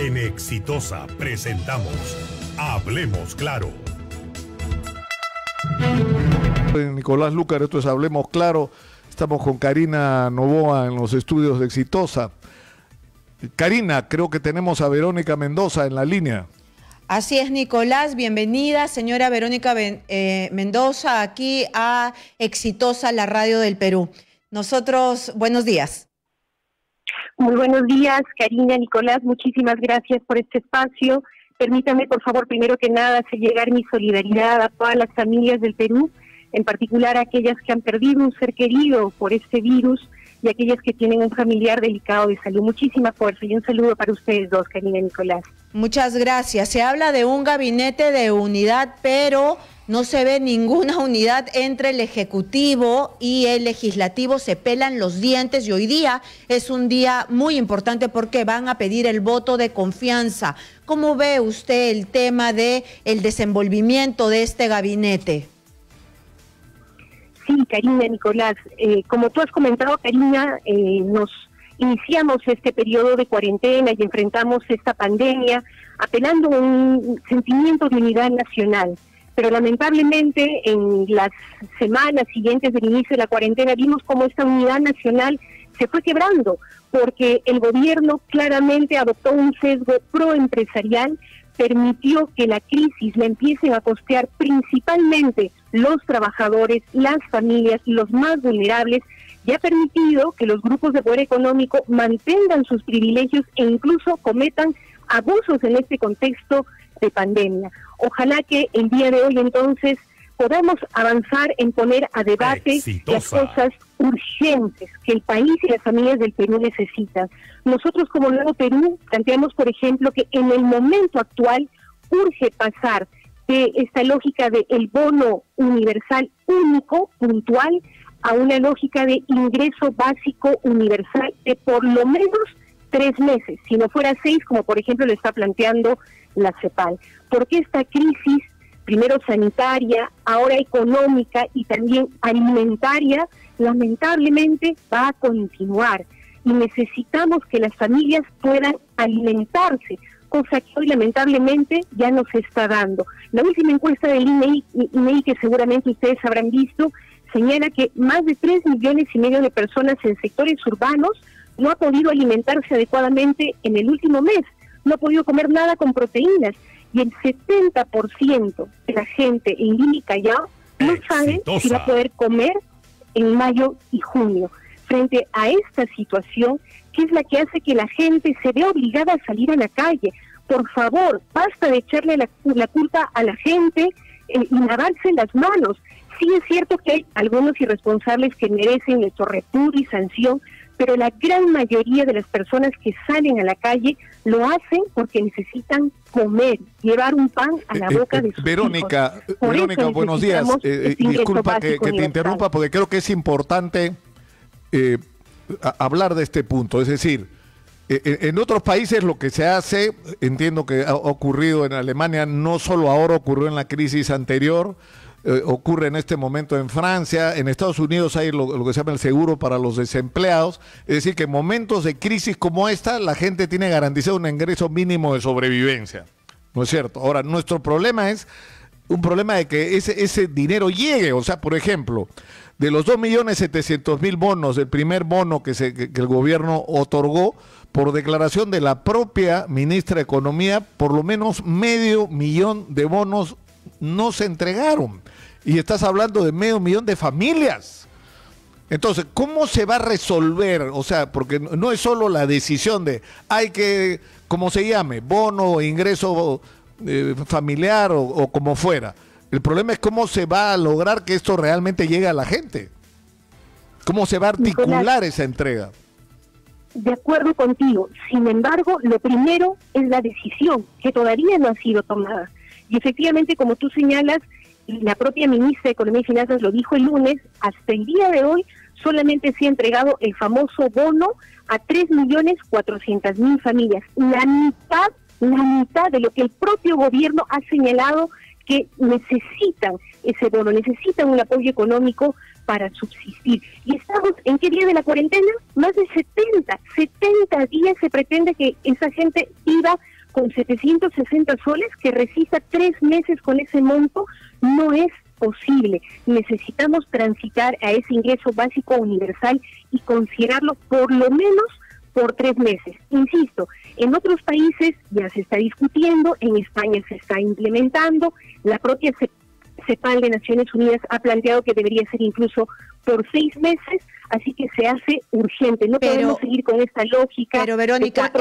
En Exitosa presentamos Hablemos Claro. Nicolás Lucar, esto es Hablemos Claro. Estamos con Karina Novoa en los estudios de Exitosa. Karina, creo que tenemos a Verónica Mendoza en la línea. Así es, Nicolás. Bienvenida, señora Verónica Mendoza, aquí a Exitosa, la radio del Perú. Nosotros, buenos días. Muy buenos días, Karina, Nicolás, muchísimas gracias por este espacio. Permítame, por favor, primero que nada, hacer llegar mi solidaridad a todas las familias del Perú, en particular a aquellas que han perdido un ser querido por este virus y aquellas que tienen un familiar delicado de salud. Muchísima fuerza y un saludo para ustedes dos, Karina y Nicolás. Muchas gracias. Se habla de un gabinete de unidad, pero no se ve ninguna unidad entre el Ejecutivo y el Legislativo. Se pelan los dientes y hoy día es un día muy importante porque van a pedir el voto de confianza. ¿Cómo ve usted el tema de el desenvolvimiento de este gabinete? Sí, Karina, Nicolás, como tú has comentado, Karina, nos iniciamos este periodo de cuarentena y enfrentamos esta pandemia apelando a un sentimiento de unidad nacional. Pero lamentablemente en las semanas siguientes del inicio de la cuarentena vimos cómo esta unidad nacional se fue quebrando, porque el gobierno claramente adoptó un sesgo proempresarial, permitió que la crisis la empiecen a costear principalmente los trabajadores, las familias y los más vulnerables, y ha permitido que los grupos de poder económico mantengan sus privilegios e incluso cometan abusos en este contexto de pandemia. Ojalá que el día de hoy entonces podamos avanzar en poner a debate las cosas urgentes que el país y las familias del Perú necesitan. Nosotros como Nuevo Perú planteamos, por ejemplo, que en el momento actual urge pasar de esta lógica de el bono universal único, puntual, a una lógica de ingreso básico universal de por lo menos 3 meses, si no fuera 6, como por ejemplo lo está planteando la CEPAL. Porque esta crisis, primero sanitaria, ahora económica y también alimentaria, lamentablemente va a continuar y necesitamos que las familias puedan alimentarse, cosa que hoy lamentablemente ya no se está dando. La última encuesta del INEI, que seguramente ustedes habrán visto, señala que más de 3,5 millones de personas en sectores urbanos no ha podido alimentarse adecuadamente en el último mes, no ha podido comer nada con proteínas, y el 70% de la gente en Lima y Callao no sabe si va a poder comer en mayo y junio. Frente a esta situación, que es la que hace que la gente se vea obligada a salir a la calle, por favor, basta de echarle la culpa a la gente y lavarse las manos. Sí es cierto que hay algunos irresponsables que merecen nuestro repudio y sanción, pero la gran mayoría de las personas que salen a la calle lo hacen porque necesitan comer, llevar un pan a la boca de sus Verónica, hijos. Verónica, buenos días. Disculpa que te interrumpa porque creo que es importante hablar de este punto. Es decir, en otros países lo que se hace, entiendo que ha ocurrido en Alemania, no solo ahora, ocurrió en la crisis anterior, ocurre en este momento en Francia, en Estados Unidos hay lo que se llama el seguro para los desempleados, es decir, que en momentos de crisis como esta, la gente tiene garantizado un ingreso mínimo de sobrevivencia, ¿no es cierto? Ahora, nuestro problema es un problema de que ese dinero llegue, o sea, por ejemplo, de los 2.700.000 bonos, el primer bono que el gobierno otorgó, por declaración de la propia ministra de Economía, por lo menos 500.000 de bonos no se entregaron. Y estás hablando de 500.000 de familias. Entonces, ¿cómo se va a resolver? O sea, porque no es solo la decisión de hay que, como se llame, bono, ingreso familiar o como fuera. El problema es cómo se va a lograr que esto realmente llegue a la gente. ¿Cómo se va a articular Nicolás, esa entrega? De acuerdo contigo. Sin embargo, lo primero es la decisión, que todavía no ha sido tomada. Y efectivamente, como tú señalas, la propia ministra de Economía y Finanzas lo dijo el lunes, hasta el día de hoy solamente se ha entregado el famoso bono a 3.400.000 familias. La mitad de lo que el propio gobierno ha señalado que necesitan ese bono, necesitan un apoyo económico para subsistir. ¿Y estamos en qué día de la cuarentena? Más de 70 días se pretende que esa gente viva con 760 soles que resista 3 meses con ese monto no es posible. Necesitamos transitar a ese ingreso básico universal y considerarlo por lo menos por 3 meses. Insisto, en otros países ya se está discutiendo, en España se está implementando, la propia CEPAL de Naciones Unidas ha planteado que debería ser incluso por 6 meses, así que se hace urgente. No podemos seguir con esta lógica. Pero Verónica,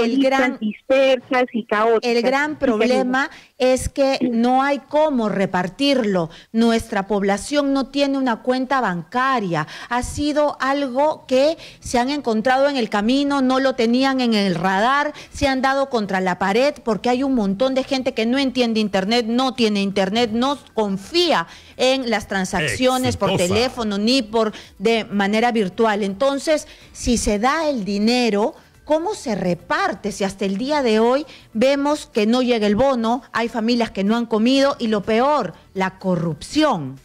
dispersas y caóticas. El gran problema es que no hay cómo repartirlo. Nuestra población no tiene una cuenta bancaria. Ha sido algo que se han encontrado en el camino, no lo tenían en el radar, se han dado contra la pared porque hay un montón de gente que no entiende internet, no tiene internet, no confía en las transacciones por teléfono ni de manera virtual. Entonces, si se da el dinero, ¿cómo se reparte? Si hasta el día de hoy vemos que no llega el bono, hay familias que no han comido y lo peor, la corrupción.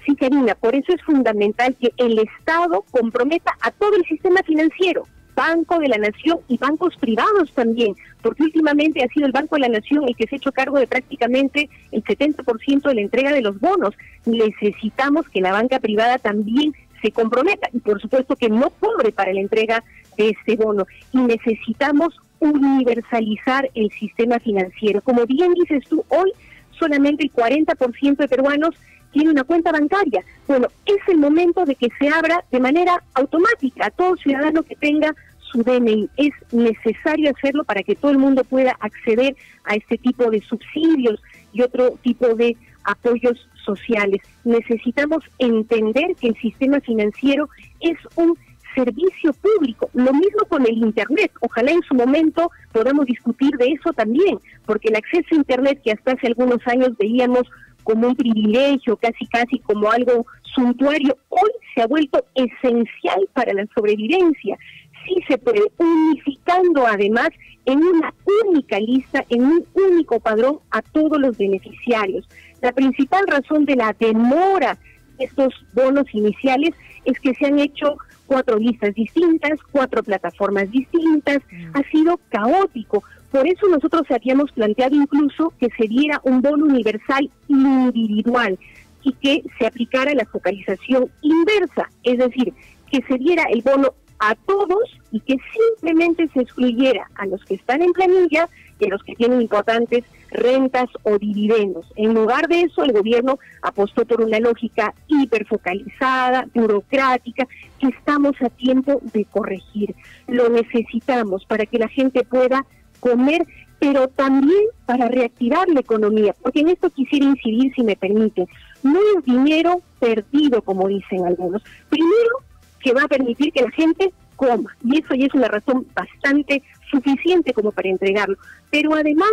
Sí, Karina, por eso es fundamental que el Estado comprometa a todo el sistema financiero, Banco de la Nación y bancos privados también, porque últimamente ha sido el Banco de la Nación el que se ha hecho cargo de prácticamente el 70% de la entrega de los bonos. Necesitamos que la banca privada también se comprometa y por supuesto que no cobre para la entrega de este bono. Y necesitamos universalizar el sistema financiero. Como bien dices tú, hoy solamente el 40% de peruanos tiene una cuenta bancaria. Bueno, es el momento de que se abra de manera automática a todo ciudadano que tenga su DNI. Es necesario hacerlo para que todo el mundo pueda acceder a este tipo de subsidios y otro tipo de apoyos sociales. Necesitamos entender que el sistema financiero es un servicio público, lo mismo con el Internet. Ojalá en su momento podamos discutir de eso también, porque el acceso a Internet, que hasta hace algunos años veíamos como un privilegio, casi como algo suntuario, hoy se ha vuelto esencial para la sobrevivencia. Sí se puede, unificando además en una única lista, en un único padrón a todos los beneficiarios. La principal razón de la demora de estos bonos iniciales es que se han hecho 4 listas distintas, 4 plataformas distintas, ha sido caótico. Por eso nosotros habíamos planteado incluso que se diera un bono universal individual y que se aplicara la focalización inversa, es decir, que se diera el bono a todos y que simplemente se excluyera a los que están en planilla y a los que tienen importantes rentas o dividendos. En lugar de eso, el gobierno apostó por una lógica hiperfocalizada, burocrática, que estamos a tiempo de corregir. Lo necesitamos para que la gente pueda comer, pero también para reactivar la economía, porque en esto quisiera incidir, si me permiten. No es dinero perdido, como dicen algunos. Primero, que va a permitir que la gente coma, y eso ya es una razón bastante suficiente como para entregarlo, pero además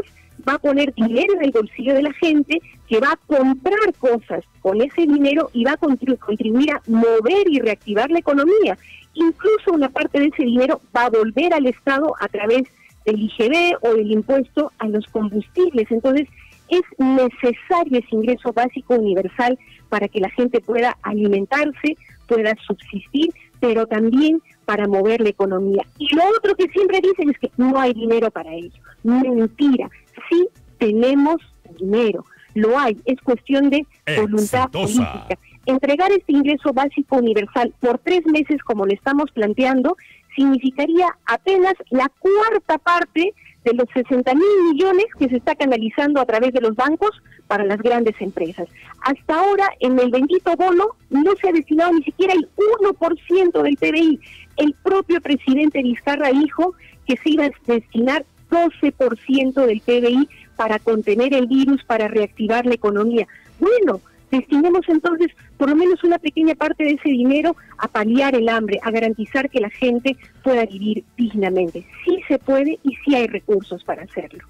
va a poner dinero en el bolsillo de la gente, que va a comprar cosas con ese dinero y va a contribuir a mover y reactivar la economía. Incluso una parte de ese dinero va a volver al Estado a través del IGB o del impuesto a los combustibles. Entonces, es necesario ese ingreso básico universal para que la gente pueda alimentarse, pueda subsistir, pero también para mover la economía. Y lo otro que siempre dicen es que no hay dinero para ello. Mentira, sí tenemos dinero, lo hay, es cuestión de voluntad política. Entregar este ingreso básico universal por 3 meses, como lo estamos planteando, significaría apenas la 4ª parte de los 60.000 millones que se está canalizando a través de los bancos para las grandes empresas. Hasta ahora, en el bendito bono, no se ha destinado ni siquiera el 1% del PBI. El propio presidente Vizcarra dijo que se iba a destinar 12% del PBI para contener el virus, para reactivar la economía. Bueno, destinemos entonces por lo menos una pequeña parte de ese dinero a paliar el hambre, a garantizar que la gente pueda vivir dignamente. Sí se puede y sí hay recursos para hacerlo.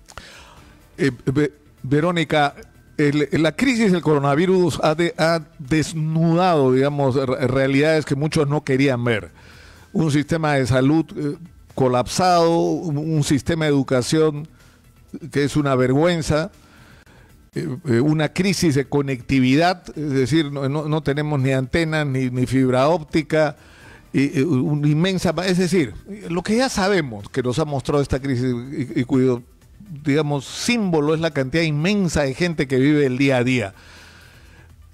Verónica, la crisis del coronavirus ha desnudado, digamos, realidades que muchos no querían ver. Un sistema de salud colapsado, un sistema de educación que es una vergüenza, una crisis de conectividad, es decir, no tenemos ni antenas ni fibra óptica, una inmensa, es decir, lo que ya sabemos que nos ha mostrado esta crisis y cuyo, digamos, símbolo es la cantidad inmensa de gente que vive el día a día.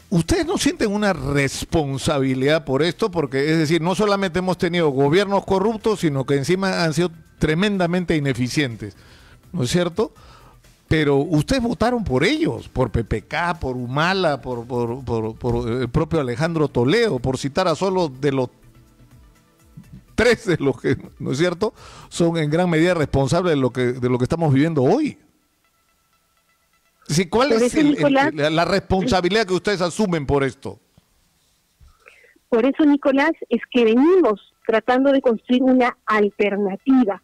¿Ustedes no sienten una responsabilidad por esto? Porque, es decir, no solamente hemos tenido gobiernos corruptos, sino que encima han sido tremendamente ineficientes, ¿no es cierto? Pero ustedes votaron por ellos, por PPK, por Humala, por el propio Alejandro Toledo, por citar a solo de los 3 de los que, ¿no es cierto?, son en gran medida responsables de lo que estamos viviendo hoy. Sí, ¿cuál es la responsabilidad que ustedes asumen por esto? Por eso, Nicolás, es que venimos tratando de construir una alternativa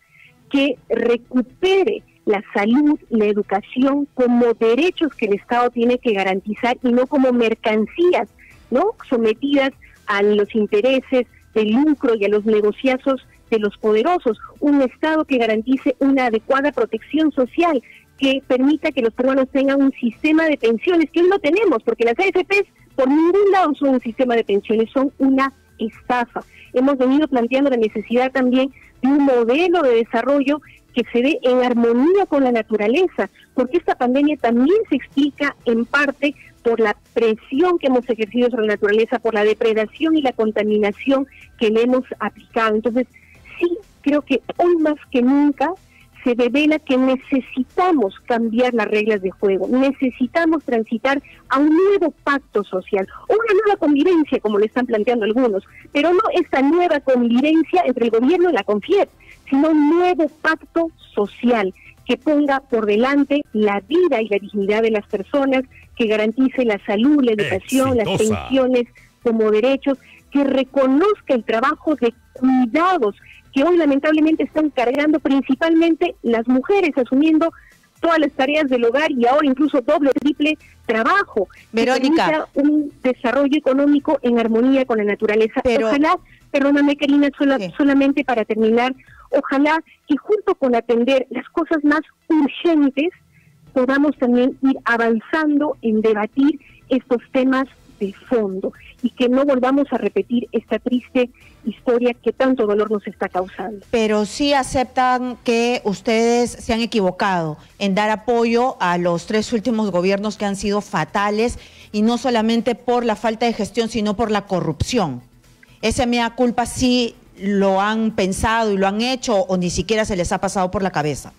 que recupere la salud y la educación como derechos que el Estado tiene que garantizar y no como mercancías, ¿no?, sometidas a los intereses del lucro y a los negociazos de los poderosos. Un Estado que garantice una adecuada protección social, que permita que los peruanos tengan un sistema de pensiones, que hoy no tenemos, porque las AFPs por ningún lado son un sistema de pensiones, son una estafa. Hemos venido planteando la necesidad también de un modelo de desarrollo que se dé en armonía con la naturaleza, porque esta pandemia también se explica en parte por la presión que hemos ejercido sobre la naturaleza, por la depredación y la contaminación que le hemos aplicado. Entonces, sí, creo que hoy más que nunca se revela que necesitamos cambiar las reglas de juego, necesitamos transitar a un nuevo pacto social, o una nueva convivencia, como le están planteando algunos, pero no esta nueva convivencia entre el gobierno y la CONFIEP, sino un nuevo pacto social que ponga por delante la vida y la dignidad de las personas, que garantice la salud, la educación, las pensiones como derechos, que reconozca el trabajo de cuidados que hoy lamentablemente están cargando principalmente las mujeres, asumiendo todas las tareas del hogar y ahora incluso doble o triple trabajo. Verónica, un desarrollo económico en armonía con la naturaleza. Pero, ojalá, perdóname Karina, solamente para terminar, ojalá que junto con atender las cosas más urgentes, podamos también ir avanzando en debatir estos temas de fondo y que no volvamos a repetir esta triste historia que tanto dolor nos está causando. Pero sí aceptan que ustedes se han equivocado en dar apoyo a los 3 últimos gobiernos que han sido fatales, y no solamente por la falta de gestión, sino por la corrupción. Ese mea culpa sí lo han pensado y lo han hecho, o ni siquiera se les ha pasado por la cabeza.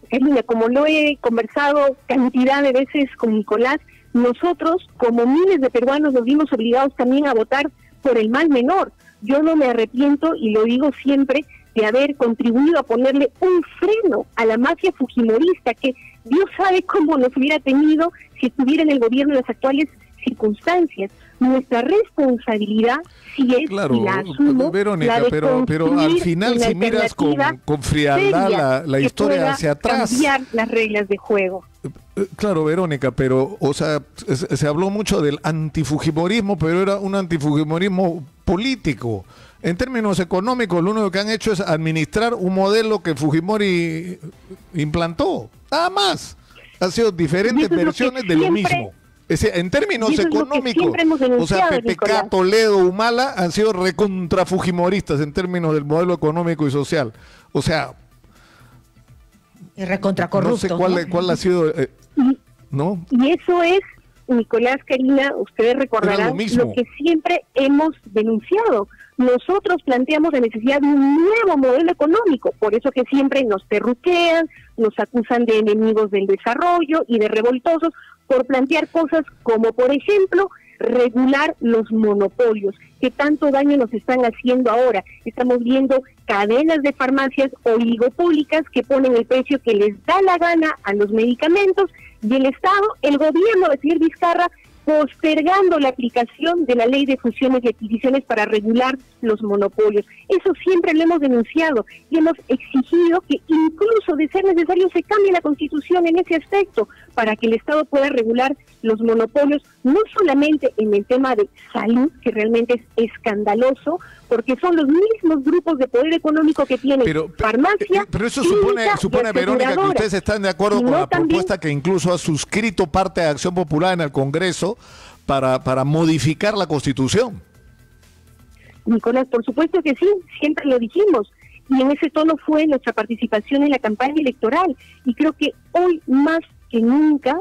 Karina, como lo he conversado cantidad de veces con Nicolás, nosotros, como miles de peruanos, nos vimos obligados también a votar por el mal menor. Yo no me arrepiento, y lo digo siempre, de haber contribuido a ponerle un freno a la mafia fujimorista, que Dios sabe cómo nos hubiera tenido si estuviera en el gobierno en las actuales circunstancias. Nuestra responsabilidad sí es, claro, y la asumo, Verónica, la de pero al final, si miras con frialdad la historia hacia atrás, cambiar las reglas de juego. Claro, Verónica, pero, o sea, se habló mucho del antifujimorismo, pero era un antifujimorismo político. En términos económicos, lo único que han hecho es administrar un modelo que Fujimori implantó, nada más. Han sido diferentes versiones de lo mismo. En términos económicos, o sea, PPK, Nicolás. Toledo, Humala han sido recontrafujimoristas en términos del modelo económico y social. O sea, Y recontracorrupto, no sé cuál ha sido, ¿no? Y eso es, Nicolás, Karina, ustedes recordarán lo que siempre hemos denunciado. Nosotros planteamos la necesidad de un nuevo modelo económico, por eso que siempre nos terruquean, nos acusan de enemigos del desarrollo y de revoltosos, por plantear cosas como, por ejemplo, regular los monopolios, que tanto daño nos están haciendo ahora. Estamos viendo cadenas de farmacias oligopólicas que ponen el precio que les da la gana a los medicamentos, y el Estado, el gobierno de señor Vizcarra, postergando la aplicación de la ley de fusiones y adquisiciones para regular los monopolios. Eso siempre lo hemos denunciado y hemos exigido que incluso de ser necesario se cambie la Constitución en ese aspecto para que el Estado pueda regular los monopolios, no solamente en el tema de salud, que realmente es escandaloso, porque son los mismos grupos de poder económico que tienen farmacia. Pero eso supone, Verónica, que ustedes están de acuerdo con la propuesta que incluso ha suscrito parte de Acción Popular en el Congreso para modificar la Constitución. Nicolás, por supuesto que sí, siempre lo dijimos. Y en ese tono fue nuestra participación en la campaña electoral. Y creo que hoy más que nunca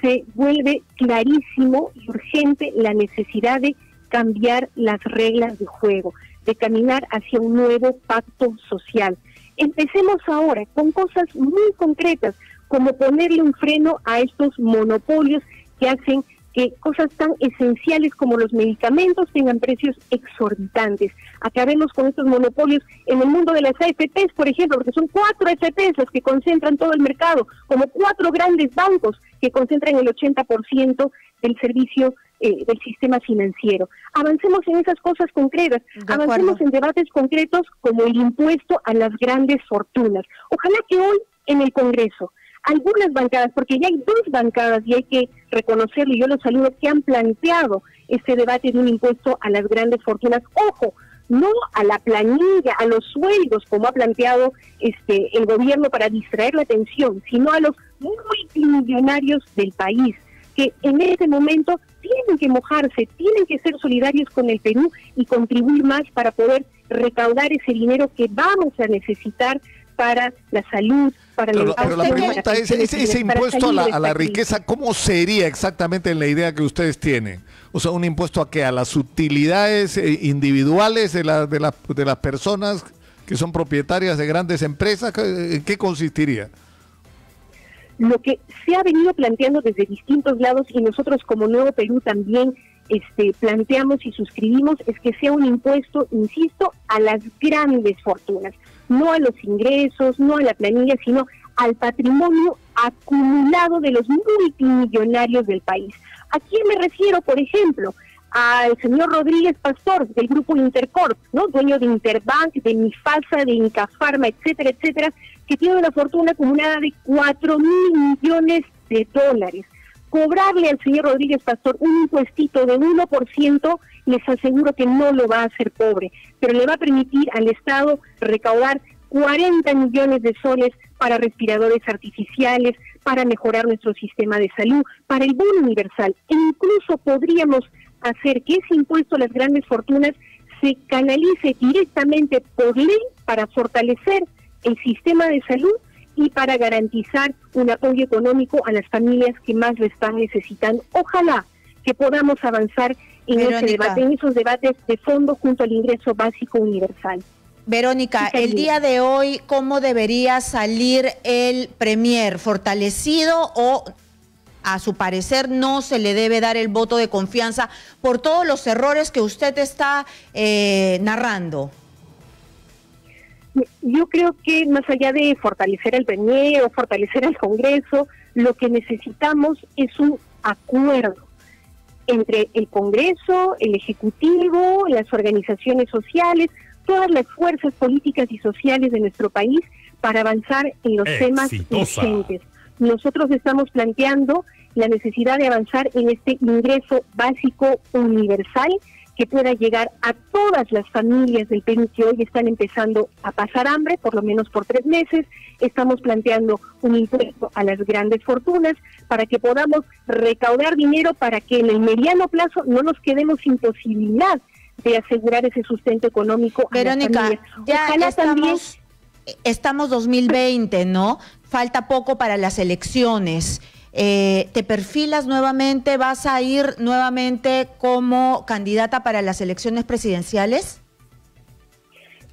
se vuelve clarísimo y urgente la necesidad de cambiar las reglas de juego, de caminar hacia un nuevo pacto social. Empecemos ahora con cosas muy concretas, como ponerle un freno a estos monopolios que hacen que cosas tan esenciales como los medicamentos tengan precios exorbitantes. Acabemos con estos monopolios en el mundo de las AFPs, por ejemplo, porque son 4 AFPs los que concentran todo el mercado, como 4 grandes bancos que concentran el 80% del servicio del sistema financiero. Avancemos en esas cosas concretas, avancemos en debates concretos como el impuesto a las grandes fortunas. Ojalá que hoy en el Congreso algunas bancadas, porque ya hay 2 bancadas y hay que reconocerlo, y yo los saludo, que han planteado este debate de un impuesto a las grandes fortunas. Ojo, no a la planilla, a los sueldos, como ha planteado el gobierno para distraer la atención, sino a los multimillonarios del país, que en este momento tienen que mojarse, tienen que ser solidarios con el Perú y contribuir más para poder recaudar ese dinero que vamos a necesitar para la salud, para la educación. Pero la pregunta es, ese impuesto a la riqueza, ¿cómo sería exactamente en la idea que ustedes tienen? O sea, un impuesto a qué, a las utilidades individuales de las personas que son propietarias de grandes empresas, ¿en qué consistiría? Lo que se ha venido planteando desde distintos lados, y nosotros como Nuevo Perú también planteamos y suscribimos, es que sea un impuesto, insisto, a las grandes fortunas, no a los ingresos, no a la planilla, sino al patrimonio acumulado de los multimillonarios del país. ¿A quién me refiero, por ejemplo? Al señor Rodríguez Pastor, del grupo Intercorp, ¿no? Dueño de Interbank, de Mifasa, de Incafarma, etcétera, etcétera, que tiene una fortuna acumulada de 4.000 millones de dólares. Cobrarle al señor Rodríguez Pastor un impuestito de 1%, les aseguro que no lo va a hacer pobre, pero le va a permitir al Estado recaudar 40 millones de soles para respiradores artificiales, para mejorar nuestro sistema de salud, para el bono universal. E incluso podríamos hacer que ese impuesto a las grandes fortunas se canalice directamente por ley para fortalecer el sistema de salud y para garantizar un apoyo económico a las familias que más lo están necesitando. Ojalá que podamos avanzar en ese debate, en esos debates de fondo junto al ingreso básico universal. Verónica, el día de hoy, ¿cómo debería salir el Premier? ¿Fortalecido o, a su parecer, no se le debe dar el voto de confianza por todos los errores que usted está narrando? Yo creo que más allá de fortalecer al Premier o fortalecer al Congreso, lo que necesitamos es un acuerdo entre el Congreso, el Ejecutivo, las organizaciones sociales, todas las fuerzas políticas y sociales de nuestro país para avanzar en los temas urgentes. Nosotros estamos planteando la necesidad de avanzar en este ingreso básico universal que pueda llegar a todas las familias del Perú que hoy están empezando a pasar hambre, por lo menos por 3 meses. Estamos planteando un impuesto a las grandes fortunas para que podamos recaudar dinero para que en el mediano plazo no nos quedemos sin posibilidad de asegurar ese sustento económico. Verónica, ya estamos 2020, ¿no? Falta poco para las elecciones. ¿Te perfilas nuevamente? ¿Vas a ir nuevamente como candidata para las elecciones presidenciales?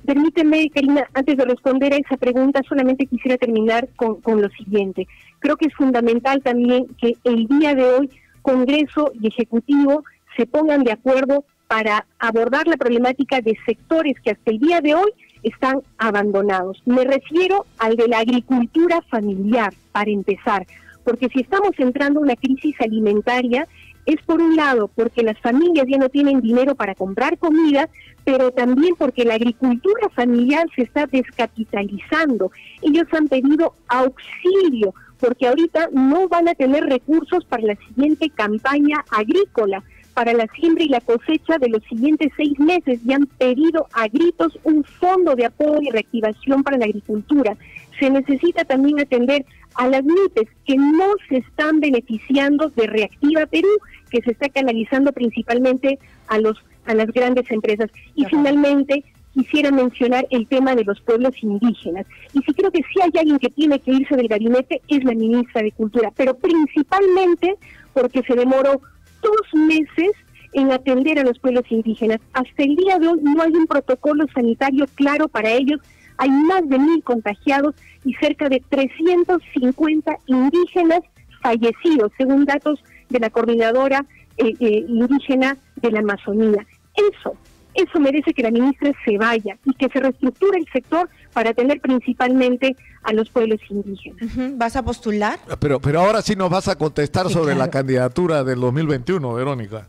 Permíteme, Karina, antes de responder a esa pregunta, solamente quisiera terminar con lo siguiente. Creo que es fundamental también que el día de hoy Congreso y Ejecutivo se pongan de acuerdo para abordar la problemática de sectores que hasta el día de hoy están abandonados. Me refiero al de la agricultura familiar, para empezar, porque si estamos entrando en una crisis alimentaria, es por un lado porque las familias ya no tienen dinero para comprar comida, pero también porque la agricultura familiar se está descapitalizando. Ellos han pedido auxilio, porque ahorita no van a tener recursos para la siguiente campaña agrícola, para la siembra y la cosecha de los siguientes 6 meses, y han pedido a gritos un fondo de apoyo y reactivación para la agricultura. Se necesita también atender a las MIPES que no se están beneficiando de Reactiva Perú, que se está canalizando principalmente a los a las grandes empresas. Y finalmente, quisiera mencionar el tema de los pueblos indígenas. Y sí creo que si hay alguien que tiene que irse del gabinete es la ministra de Cultura, pero principalmente porque se demoró 2 meses en atender a los pueblos indígenas. Hasta el día de hoy no hay un protocolo sanitario claro para ellos. Hay más de 1.000 contagiados y cerca de 350 indígenas fallecidos, según datos de la coordinadora indígena de la Amazonía. Eso merece que la ministra se vaya y que se reestructure el sector para atender principalmente a los pueblos indígenas. ¿Vas a postular? Pero ahora sí nos vas a contestar sobre claro, la candidatura del 2021, Verónica.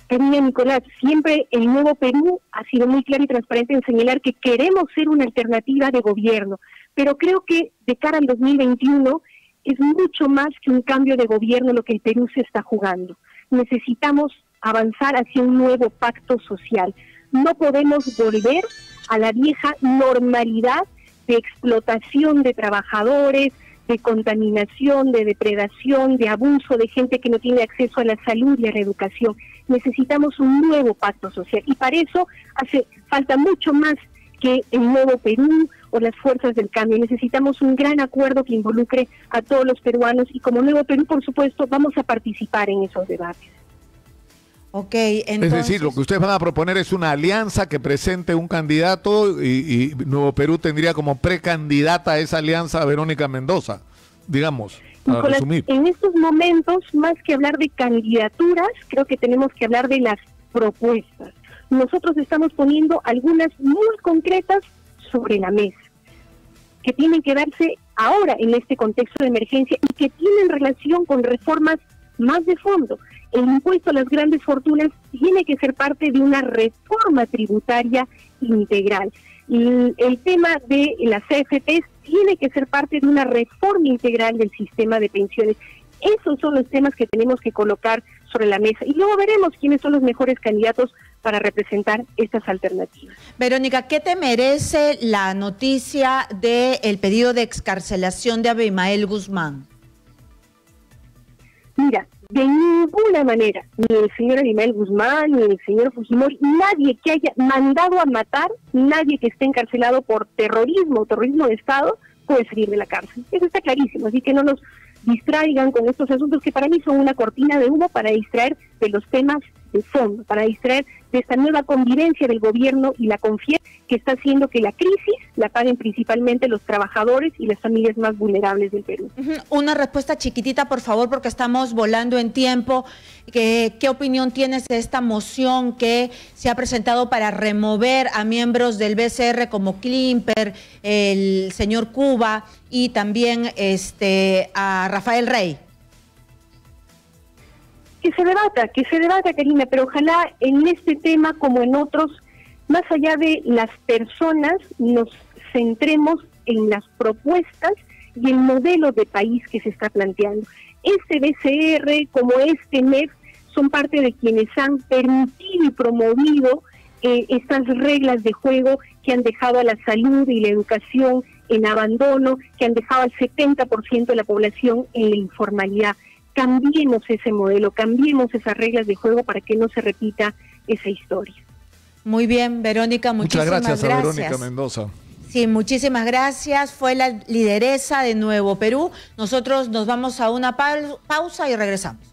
Karina, Nicolás, siempre el Nuevo Perú ha sido muy claro y transparente en señalar que queremos ser una alternativa de gobierno, pero creo que de cara al 2021 es mucho más que un cambio de gobierno lo que el Perú se está jugando. Necesitamos avanzar hacia un nuevo pacto social. No podemos volver a la vieja normalidad de explotación de trabajadores, de contaminación, de depredación, de abuso de gente que no tiene acceso a la salud y a la educación. Necesitamos un nuevo pacto social y para eso hace falta mucho más que el Nuevo Perú o las fuerzas del cambio. Necesitamos un gran acuerdo que involucre a todos los peruanos y como Nuevo Perú, por supuesto, vamos a participar en esos debates. Ok, entonces... Es decir, lo que ustedes van a proponer es una alianza que presente un candidato y Nuevo Perú tendría como precandidata a esa alianza a Verónica Mendoza, digamos, para Nicolás, resumir. en estos momentos, más que hablar de candidaturas, creo que tenemos que hablar de las propuestas. Nosotros estamos poniendo algunas muy concretas sobre la mesa, que tienen que darse ahora en este contexto de emergencia y que tienen relación con reformas más de fondo. El impuesto a las grandes fortunas tiene que ser parte de una reforma tributaria integral. El tema de las AFPs tiene que ser parte de una reforma integral del sistema de pensiones. Esos son los temas que tenemos que colocar sobre la mesa y luego veremos quiénes son los mejores candidatos para representar estas alternativas. Verónica, ¿qué te merece la noticia del pedido de excarcelación de Abimael Guzmán? Mira, de ninguna manera, ni el señor Abimael Guzmán, ni el señor Fujimori, nadie que haya mandado a matar, nadie que esté encarcelado por terrorismo o terrorismo de Estado, puede salir de la cárcel. Eso está clarísimo, así que no nos distraigan con estos asuntos que para mí son una cortina de humo para distraer de los temas de fondo, para distraer de esta nueva convivencia del gobierno y la confianza que está haciendo que la crisis la paguen principalmente los trabajadores y las familias más vulnerables del Perú. Una respuesta chiquitita, por favor, porque estamos volando en tiempo. ¿Qué opinión tienes de esta moción que se ha presentado para remover a miembros del BCR como Klimper, el señor Cuba y también a Rafael Rey? Que se debata, Karina, pero ojalá en este tema como en otros, más allá de las personas, nos centremos en las propuestas y el modelo de país que se está planteando. Este BCR, como este MEF, son parte de quienes han permitido y promovido estas reglas de juego que han dejado a la salud y la educación en abandono, que han dejado al 70% de la población en la informalidad. Cambiemos ese modelo, cambiemos esas reglas de juego para que no se repita esa historia. Muy bien, Verónica, muchas gracias. A Verónica Mendoza. Sí, muchísimas gracias. Fue la lideresa de Nuevo Perú. Nosotros nos vamos a una pausa y regresamos.